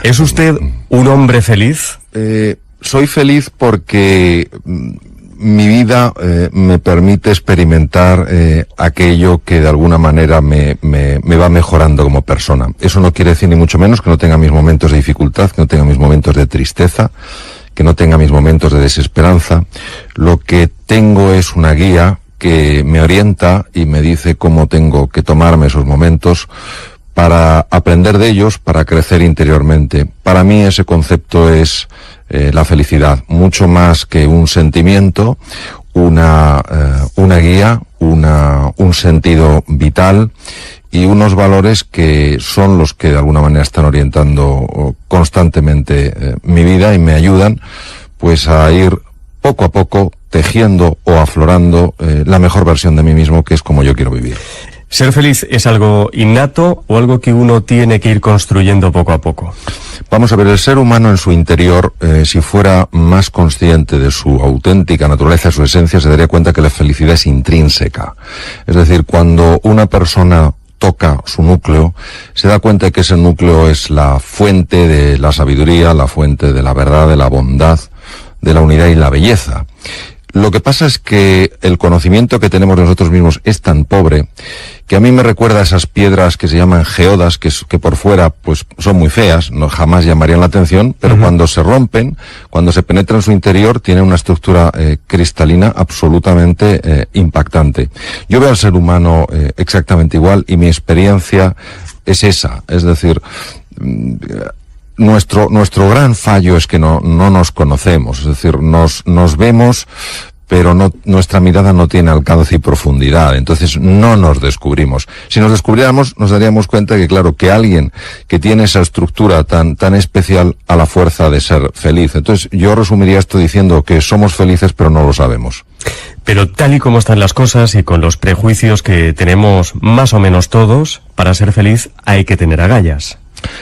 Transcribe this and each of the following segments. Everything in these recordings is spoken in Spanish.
¿Es usted un hombre feliz? Soy feliz porque mi vida me permite experimentar aquello que de alguna manera me va mejorando como persona. Eso no quiere decir ni mucho menos que no tenga mis momentos de dificultad, que no tenga mis momentos de tristeza, que no tenga mis momentos de desesperanza. Lo que tengo es una guía que me orienta y me dice cómo tengo que tomarme esos momentos para aprender de ellos, para crecer interiormente. Para mí ese concepto es la felicidad, mucho más que un sentimiento, una guía, un sentido vital y unos valores que son los que de alguna manera están orientando constantemente mi vida y me ayudan pues a ir poco a poco tejiendo o aflorando la mejor versión de mí mismo, que es como yo quiero vivir. ¿Ser feliz es algo innato o algo que uno tiene que ir construyendo poco a poco? Vamos a ver, el ser humano en su interior, si fuera más consciente de su auténtica naturaleza, su esencia, se daría cuenta que la felicidad es intrínseca. Es decir, cuando una persona toca su núcleo, se da cuenta de que ese núcleo es la fuente de la sabiduría, la fuente de la verdad, de la bondad, de la unidad y la belleza. Lo que pasa es que el conocimiento que tenemos de nosotros mismos es tan pobre que a mí me recuerda a esas piedras que se llaman geodas, que por fuera pues son muy feas, no jamás llamarían la atención, pero cuando se rompen, cuando se penetra en su interior, tienen una estructura cristalina absolutamente impactante. Yo veo al ser humano exactamente igual y mi experiencia es esa, es decir, nuestro gran fallo es que no nos conocemos, es decir, nos vemos, pero nuestra mirada no tiene alcance y profundidad, entonces no nos descubrimos. Si nos descubriéramos, nos daríamos cuenta que, claro, que alguien que tiene esa estructura tan especial a la fuerza de ser feliz. Entonces yo resumiría esto diciendo que somos felices, pero no lo sabemos. Pero tal y como están las cosas y con los prejuicios que tenemos más o menos todos, para ser feliz hay que tener agallas.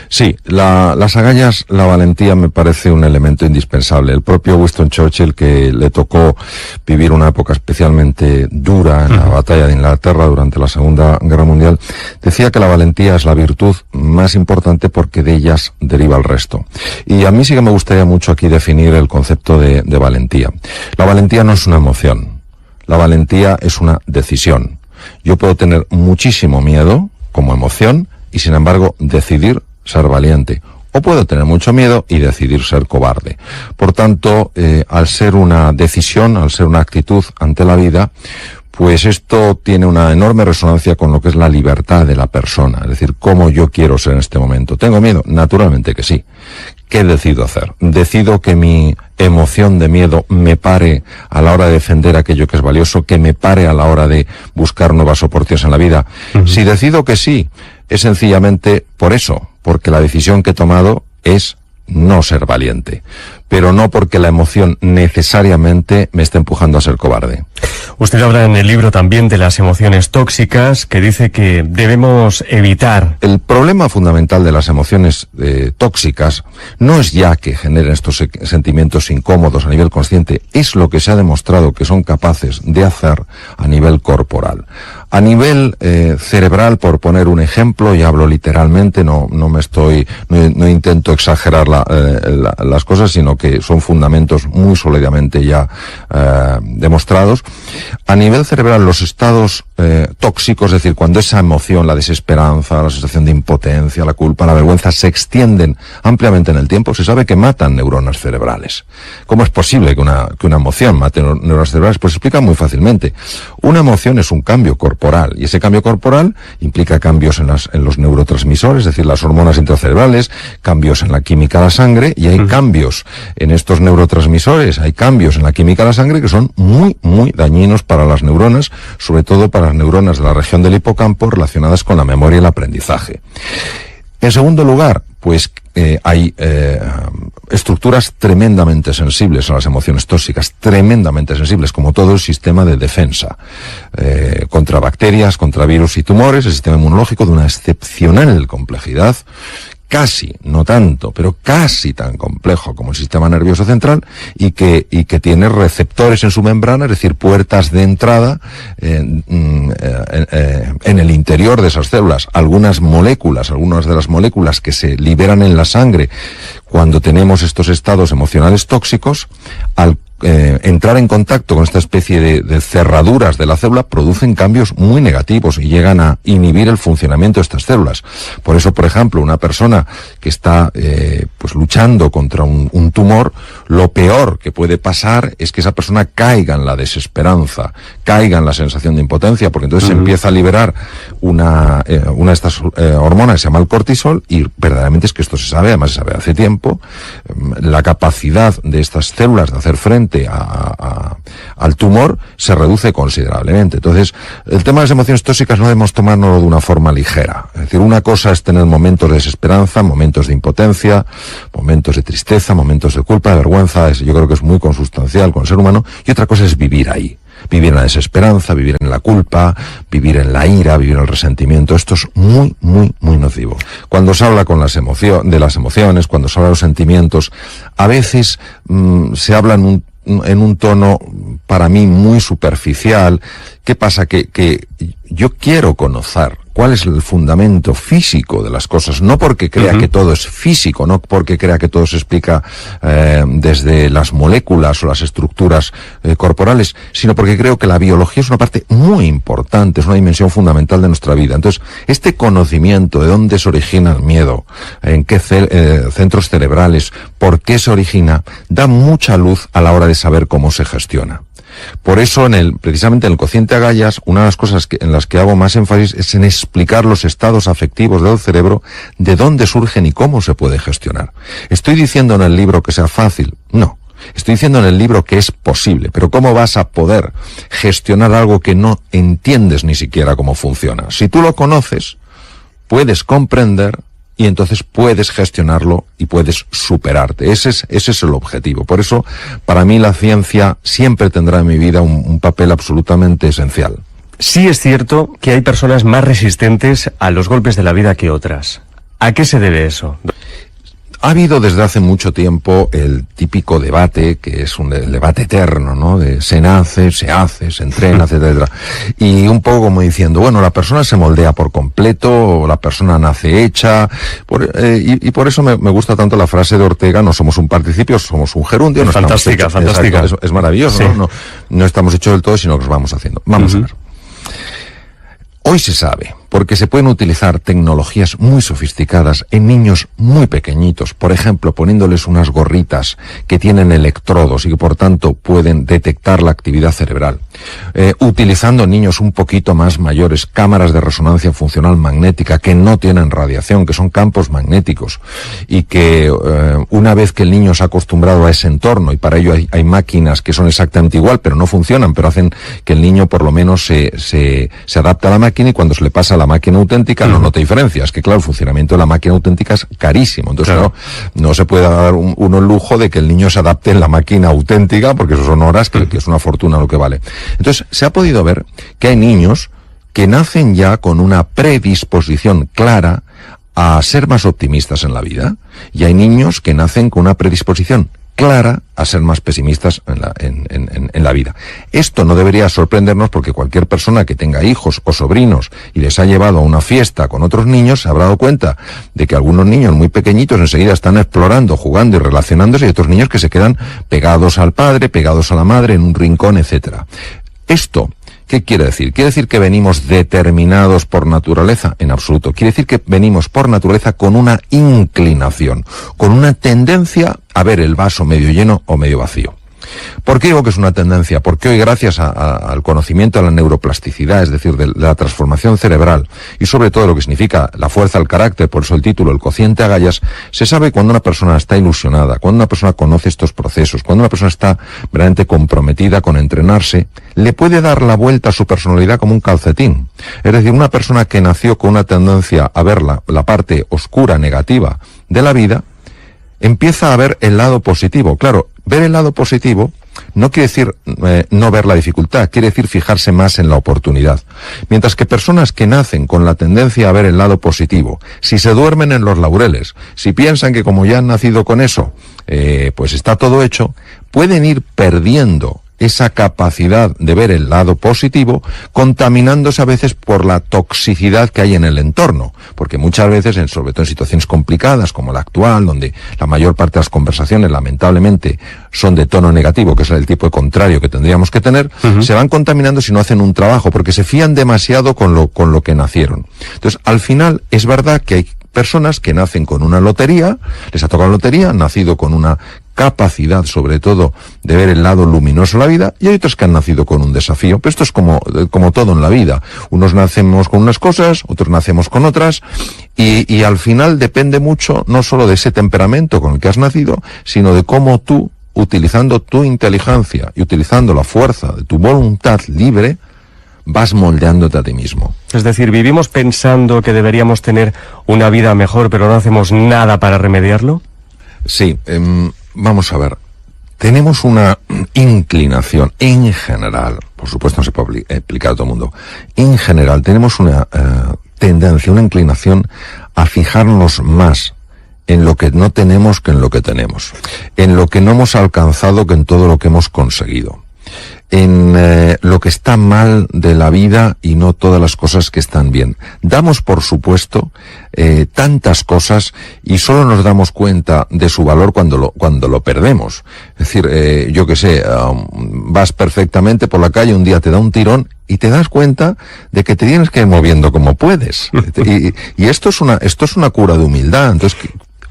Sí, las agallas, la valentía me parece un elemento indispensable. El propio Winston Churchill, que le tocó vivir una época especialmente dura en la batalla de Inglaterra durante la Segunda Guerra Mundial, decía que la valentía es la virtud más importante porque de ellas deriva el resto. Y a mí sí que me gustaría mucho aquí definir el concepto de valentía. La valentía no es una emoción, la valentía es una decisión. Yo puedo tener muchísimo miedo como emoción y sin embargo decidir ser valiente. O puedo tener mucho miedo y decidir ser cobarde. Por tanto, al ser una decisión, al ser una actitud ante la vida, pues esto tiene una enorme resonancia con lo que es la libertad de la persona. Es decir, cómo yo quiero ser en este momento. ¿Tengo miedo? Naturalmente que sí. ¿Qué decido hacer? ¿Decido que mi emoción de miedo me pare a la hora de defender aquello que es valioso, que me pare a la hora de buscar nuevas oportunidades en la vida? Si decido que sí, es sencillamente por eso, porque la decisión que he tomado es no ser valiente, pero no porque la emoción necesariamente me esté empujando a ser cobarde. Usted habla en el libro también de las emociones tóxicas, que dice que debemos evitar. El problema fundamental de las emociones tóxicas no es ya que generen estos sentimientos incómodos a nivel consciente, es lo que se ha demostrado que son capaces de hacer a nivel corporal. A nivel cerebral, por poner un ejemplo, y hablo literalmente, no intento exagerar las cosas, sino que son fundamentos muy sólidamente ya demostrados. A nivel cerebral, los estados tóxicos, es decir, cuando esa emoción, la desesperanza, la sensación de impotencia, la culpa, la vergüenza, se extienden ampliamente en el tiempo, se sabe que matan neuronas cerebrales. ¿Cómo es posible que una emoción mate neuronas cerebrales? Pues se explica muy fácilmente. Una emoción es un cambio corporal, y ese cambio corporal implica cambios en los neurotransmisores, es decir, las hormonas intracerebrales, cambios en la química de la sangre, y hay cambios en estos neurotransmisores, hay cambios en la química de la sangre que son muy, muy dañinos para las neuronas, sobre todo para las neuronas de la región del hipocampo relacionadas con la memoria y el aprendizaje. En segundo lugar, pues hay estructuras tremendamente sensibles a las emociones tóxicas, tremendamente sensibles, como todo el sistema de defensa contra bacterias, contra virus y tumores, el sistema inmunológico de una excepcional complejidad casi, no tanto, pero casi tan complejo como el sistema nervioso central y que tiene receptores en su membrana, es decir, puertas de entrada en el interior de esas células. Algunas de las moléculas que se liberan en la sangre cuando tenemos estos estados emocionales tóxicos, al entrar en contacto con esta especie de cerraduras de la célula, producen cambios muy negativos y llegan a inhibir el funcionamiento de estas células. Por eso, por ejemplo, una persona que está pues luchando contra un tumor, lo peor que puede pasar es que esa persona caiga en la desesperanza, caiga en la sensación de impotencia, porque entonces se empieza a liberar una de estas hormonas que se llama el cortisol, y verdaderamente es que esto se sabe, además se sabe hace tiempo, la capacidad de estas células de hacer frente al tumor se reduce considerablemente. Entonces, el tema de las emociones tóxicas no debemos tomárnoslo de una forma ligera. Es decir, una cosa es tener momentos de desesperanza, momentos de impotencia, momentos de tristeza, momentos de culpa, de vergüenza, yo creo que es muy consustancial con el ser humano, y otra cosa es vivir ahí. Vivir en la desesperanza, vivir en la culpa, vivir en la ira, vivir en el resentimiento. Esto es muy, muy, muy nocivo. Cuando se habla de las emociones, cuando se habla de los sentimientos, a veces se habla en un tono, para mí, muy superficial. ¿Qué pasa? Que yo quiero conocer cuál es el fundamento físico de las cosas, no porque crea que todo es físico, no porque crea que todo se explica desde las moléculas o las estructuras corporales, sino porque creo que la biología es una parte muy importante, es una dimensión fundamental de nuestra vida. Entonces, este conocimiento de dónde se origina el miedo, en qué centros cerebrales, por qué se origina, da mucha luz a la hora de saber cómo se gestiona. Por eso, precisamente en el cociente Agallas, una de las cosas en las que hago más énfasis es en explicar los estados afectivos del cerebro, de dónde surgen y cómo se puede gestionar. ¿Estoy diciendo en el libro que sea fácil? No. Estoy diciendo en el libro que es posible, pero ¿cómo vas a poder gestionar algo que no entiendes ni siquiera cómo funciona? Si tú lo conoces, puedes comprender y entonces puedes gestionarlo y puedes superarte. Ese es el objetivo. Por eso, para mí, la ciencia siempre tendrá en mi vida un papel absolutamente esencial. Sí es cierto que hay personas más resistentes a los golpes de la vida que otras. ¿A qué se debe eso? Ha habido desde hace mucho tiempo el típico debate, que es el debate eterno, ¿no? De se nace, se hace, se entrena, etcétera. Y un poco como diciendo, bueno, la persona se moldea por completo, o la persona nace hecha, y por eso me gusta tanto la frase de Ortega, no somos un participio, somos un gerundio. No fantástica, fantástica. Exacto, es maravilloso, sí. No estamos hechos del todo, sino que nos vamos haciendo. Vamos a ver. Hoy se sabe, porque se pueden utilizar tecnologías muy sofisticadas en niños muy pequeñitos, por ejemplo, poniéndoles unas gorritas que tienen electrodos y que por tanto pueden detectar la actividad cerebral, utilizando en niños un poquito más mayores cámaras de resonancia funcional magnética que no tienen radiación, que son campos magnéticos, y que una vez que el niño se ha acostumbrado a ese entorno, y para ello hay máquinas que son exactamente igual, pero no funcionan, pero hacen que el niño por lo menos se adapte a la máquina, y cuando se le pasa a la máquina auténtica no nota diferencias. Que claro, el funcionamiento de la máquina auténtica es carísimo. Entonces claro, no se puede dar uno el lujo de que el niño se adapte en la máquina auténtica, porque eso son horas que es una fortuna lo que vale. Entonces se ha podido ver que hay niños que nacen ya con una predisposición clara a ser más optimistas en la vida, y hay niños que nacen con una predisposición clara a ser más pesimistas en la vida. Esto no debería sorprendernos, porque cualquier persona que tenga hijos o sobrinos y les ha llevado a una fiesta con otros niños se habrá dado cuenta de que algunos niños muy pequeñitos enseguida están explorando, jugando y relacionándose, y otros niños que se quedan pegados al padre, pegados a la madre, en un rincón, etcétera. Esto, ¿qué quiere decir? ¿Quiere decir que venimos determinados por naturaleza? En absoluto. Quiere decir que venimos por naturaleza con una inclinación, con una tendencia a ver el vaso medio lleno o medio vacío. ¿Por qué digo que es una tendencia? Porque hoy, gracias al conocimiento de la neuroplasticidad, es decir, de la transformación cerebral, y sobre todo lo que significa la fuerza del carácter, por eso el título, el cociente Agallas, se sabe cuando una persona está ilusionada, cuando una persona conoce estos procesos, cuando una persona está verdaderamente comprometida con entrenarse, le puede dar la vuelta a su personalidad como un calcetín. Es decir, una persona que nació con una tendencia a ver la parte oscura, negativa de la vida, empieza a ver el lado positivo. Claro, ver el lado positivo no quiere decir no ver la dificultad, quiere decir fijarse más en la oportunidad. Mientras que personas que nacen con la tendencia a ver el lado positivo, si se duermen en los laureles, si piensan que como ya han nacido con eso, pues está todo hecho, pueden ir perdiendo esa capacidad de ver el lado positivo, contaminándose a veces por la toxicidad que hay en el entorno, porque muchas veces, sobre todo en situaciones complicadas como la actual, donde la mayor parte de las conversaciones lamentablemente son de tono negativo, que es el tipo de contrario que tendríamos que tener, se van contaminando si no hacen un trabajo, porque se fían demasiado con lo que nacieron. Entonces, al final, es verdad que hay personas que nacen con una lotería, les ha tocado la lotería, han nacido con una capacidad, sobre todo, de ver el lado luminoso de la vida, y hay otros que han nacido con un desafío. Pero esto es como todo en la vida. Unos nacemos con unas cosas, otros nacemos con otras, y al final depende mucho, no solo de ese temperamento con el que has nacido, sino de cómo tú, utilizando tu inteligencia y utilizando la fuerza de tu voluntad libre, vas moldeándote a ti mismo. Es decir, vivimos pensando que deberíamos tener una vida mejor, pero no hacemos nada para remediarlo. Sí, vamos a ver. Tenemos una inclinación, en general, por supuesto no se puede explicar a todo el mundo, en general tenemos una tendencia, una inclinación a fijarnos más en lo que no tenemos que en lo que tenemos, en lo que no hemos alcanzado que en todo lo que hemos conseguido, en lo que está mal de la vida y no todas las cosas que están bien. Damos por supuesto tantas cosas y solo nos damos cuenta de su valor cuando lo perdemos. Es decir, yo qué sé, vas perfectamente por la calle, un día te da un tirón y te das cuenta de que te tienes que ir moviendo como puedes. Y esto es una cura de humildad. Entonces,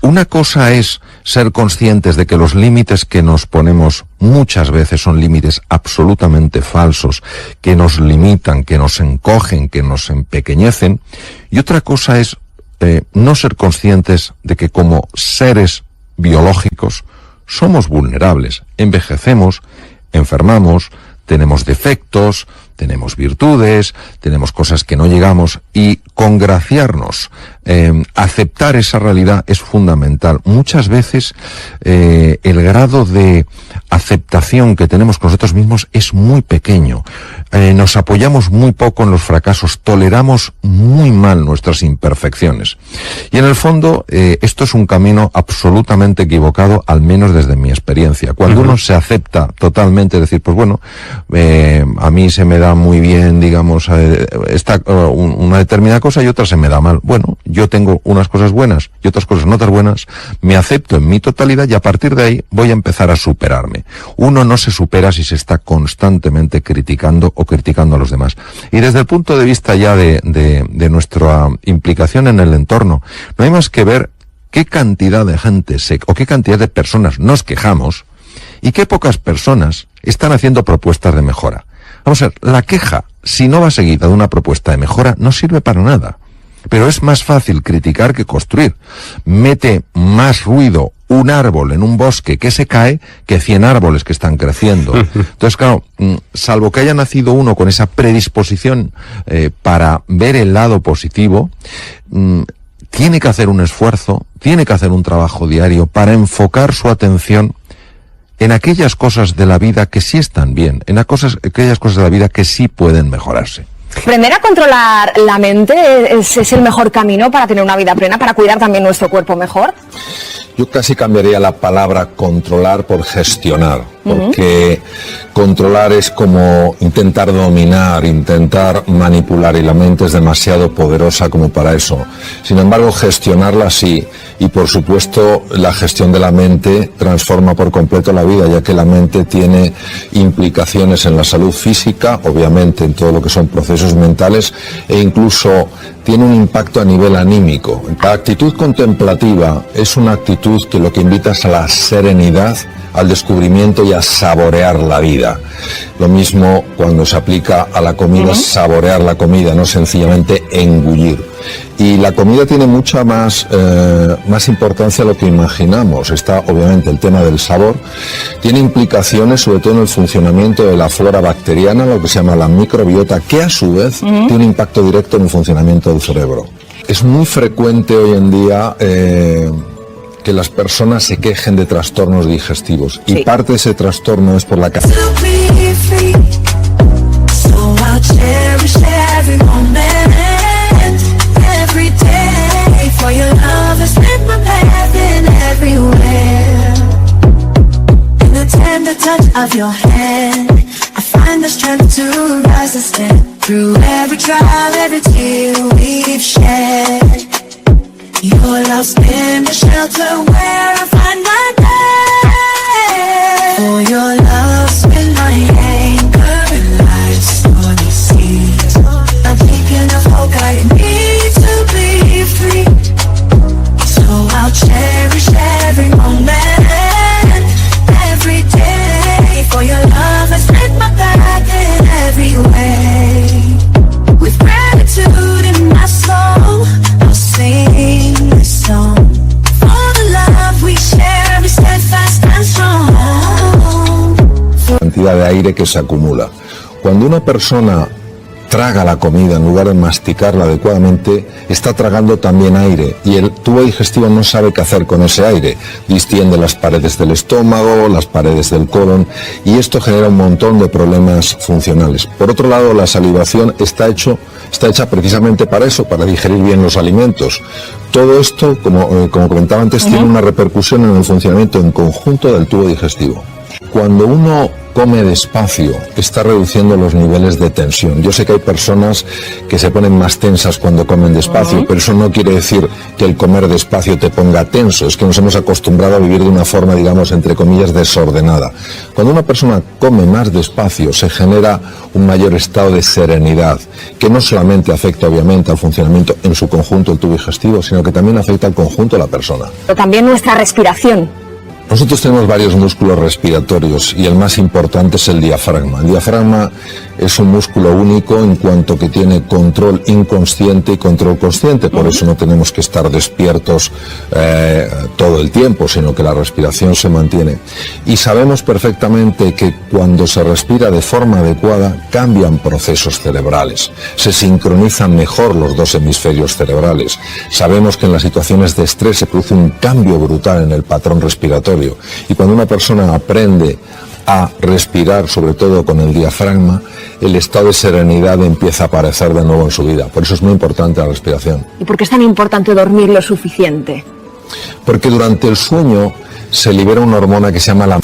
una cosa es ser conscientes de que los límites que nos ponemos muchas veces son límites absolutamente falsos, que nos limitan, que nos encogen, que nos empequeñecen. Y otra cosa es no ser conscientes de que como seres biológicos somos vulnerables, envejecemos, enfermamos, tenemos defectos, tenemos virtudes, tenemos cosas que no llegamos, y congraciarnos, aceptar esa realidad es fundamental. Muchas veces el grado de aceptación que tenemos con nosotros mismos es muy pequeño. Nos apoyamos muy poco en los fracasos, toleramos muy mal nuestras imperfecciones. Y en el fondo, esto es un camino absolutamente equivocado, al menos desde mi experiencia. Cuando uno se acepta totalmente, decir, pues bueno, a mí se me da muy bien, digamos, una determinada cosa y otra se me da mal. Bueno, yo tengo unas cosas buenas y otras cosas no tan buenas, me acepto en mi totalidad y a partir de ahí voy a empezar a superarme. Uno no se supera si se está constantemente criticando o criticando a los demás. Y desde el punto de vista ya de nuestra implicación en el entorno, no hay más que ver qué cantidad de gente o qué cantidad de personas nos quejamos y qué pocas personas están haciendo propuestas de mejora. Vamos a ver, la queja, si no va seguida de una propuesta de mejora, no sirve para nada. Pero es más fácil criticar que construir. Mete más ruido un árbol en un bosque que se cae que 100 árboles que están creciendo. Entonces, claro, salvo que haya nacido uno con esa predisposición para ver el lado positivo, tiene que hacer un esfuerzo, tiene que hacer un trabajo diario para enfocar su atención en aquellas cosas de la vida que sí están bien, en aquellas cosas de la vida que sí pueden mejorarse. ¿Aprender a controlar la mente es el mejor camino para tener una vida plena, para cuidar también nuestro cuerpo mejor? Yo casi cambiaría la palabra controlar por gestionar, porque controlar es como intentar dominar, intentar manipular, y la mente es demasiado poderosa como para eso. Sin embargo, gestionarla sí, y por supuesto la gestión de la mente transforma por completo la vida, ya que la mente tiene implicaciones en la salud física, obviamente en todo lo que son procesos mentales, e incluso tiene un impacto a nivel anímico. La actitud contemplativa es una actitud que lo que invita es a la serenidad, al descubrimiento y a saborear la vida. Lo mismo cuando se aplica a la comida, saborear la comida, no sencillamente engullir. Y la comida tiene mucha más importancia de lo que imaginamos. Está obviamente el tema del sabor, tiene implicaciones sobre todo en el funcionamiento de la flora bacteriana, lo que se llama la microbiota, que a su vez tiene un impacto directo en el funcionamiento del cerebro. Es muy frecuente hoy en día que las personas se quejen de trastornos digestivos. Sí. Y parte de ese trastorno es por la the touch of your hand, I find the strength to rise and stand through every trial, every tear we've shed. Your love's been the shelter where I find my bed. For your love's been my anchor in life's stormy seas. I'm thinking of hope I need to be free. So I'll cherish every moment, every day. For your love has lit my path in every way. With gratitude in my soul, I'll sing this song. For the love we share is steadfast and strong. cantidad de aire que se acumula. Cuando una persona traga la comida en lugar de masticarla adecuadamente, está tragando también aire y el tubo digestivo no sabe qué hacer con ese aire. Distiende las paredes del estómago, las paredes del colon y esto genera un montón de problemas funcionales. Por otro lado, la salivación está hecha precisamente para eso, para digerir bien los alimentos. Todo esto, como comentaba antes, tiene una repercusión en el funcionamiento en conjunto del tubo digestivo. Cuando uno come despacio, está reduciendo los niveles de tensión. Yo sé que hay personas que se ponen más tensas cuando comen despacio, pero eso no quiere decir que el comer despacio te ponga tenso. Es que nos hemos acostumbrado a vivir de una forma, digamos, entre comillas, desordenada. Cuando una persona come más despacio, se genera un mayor estado de serenidad, que no solamente afecta, obviamente, al funcionamiento en su conjunto del tubo digestivo, sino que también afecta al conjunto de la persona. Pero también nuestra respiración. Nosotros tenemos varios músculos respiratorios y el más importante es el diafragma. El diafragma es un músculo único en cuanto que tiene control inconsciente y control consciente. Por eso no tenemos que estar despiertos todo el tiempo, sino que la respiración se mantiene. Y sabemos perfectamente que cuando se respira de forma adecuada cambian procesos cerebrales. Se sincronizan mejor los dos hemisferios cerebrales. Sabemos que en las situaciones de estrés se produce un cambio brutal en el patrón respiratorio. Y cuando una persona aprende a respirar, sobre todo con el diafragma, el estado de serenidad empieza a aparecer de nuevo en su vida. Por eso es muy importante la respiración. ¿Y por qué es tan importante dormir lo suficiente? Porque durante el sueño se libera una hormona que se llama la...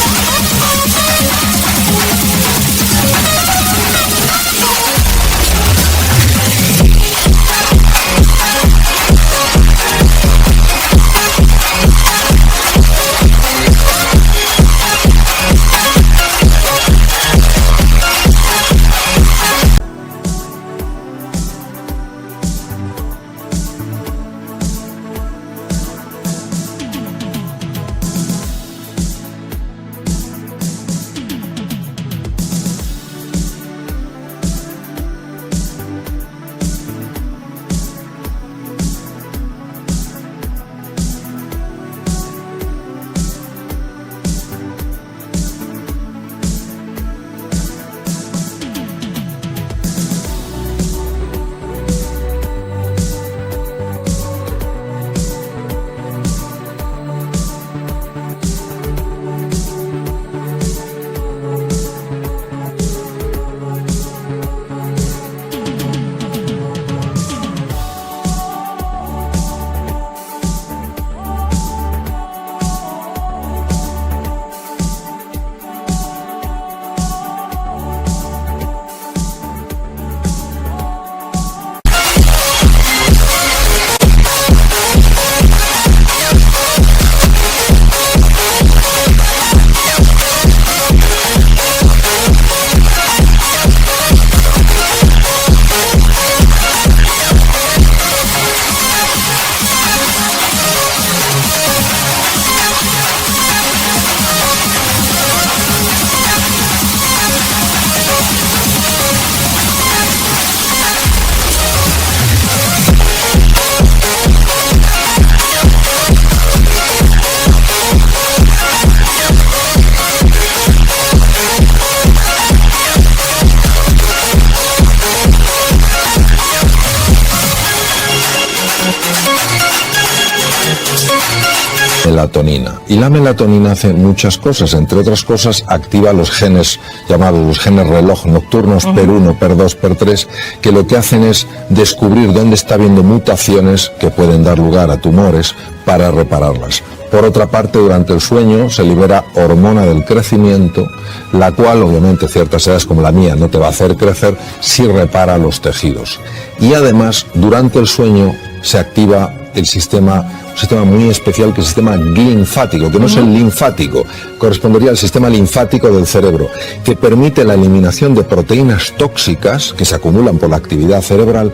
melatonina. Y la melatonina hace muchas cosas, entre otras cosas activa los genes llamados los genes reloj nocturnos, PER1, PER2, PER3, que lo que hacen es descubrir dónde está habiendo mutaciones que pueden dar lugar a tumores para repararlas. Por otra parte, durante el sueño se libera hormona del crecimiento, la cual obviamente ciertas edades como la mía no te va a hacer crecer si repara los tejidos. Y además, durante el sueño se activa un sistema muy especial que es el sistema linfático, que no es el linfático, correspondería al sistema linfático del cerebro, que permite la eliminación de proteínas tóxicas que se acumulan por la actividad cerebral,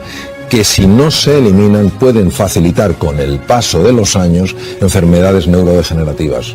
que si no se eliminan pueden facilitar con el paso de los años enfermedades neurodegenerativas.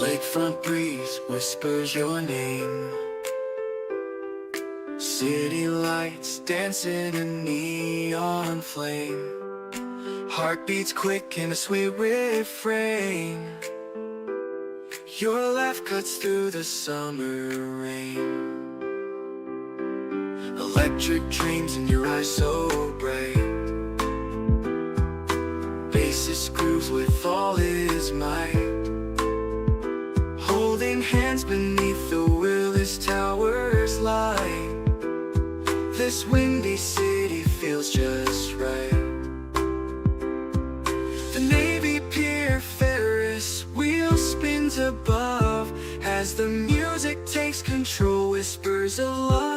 Lakefront breeze whispers your name. City lights dancing in neon flame. Heartbeats quick in a sweet refrain. Your laugh cuts through the summer rain. Electric dreams in your eyes so bright. Bassist grooves with all his might. Holding hands beneath the Willis Towers light. This windy city feels just right. The Navy Pier Ferris wheel spins above as the music takes control, whispers of love.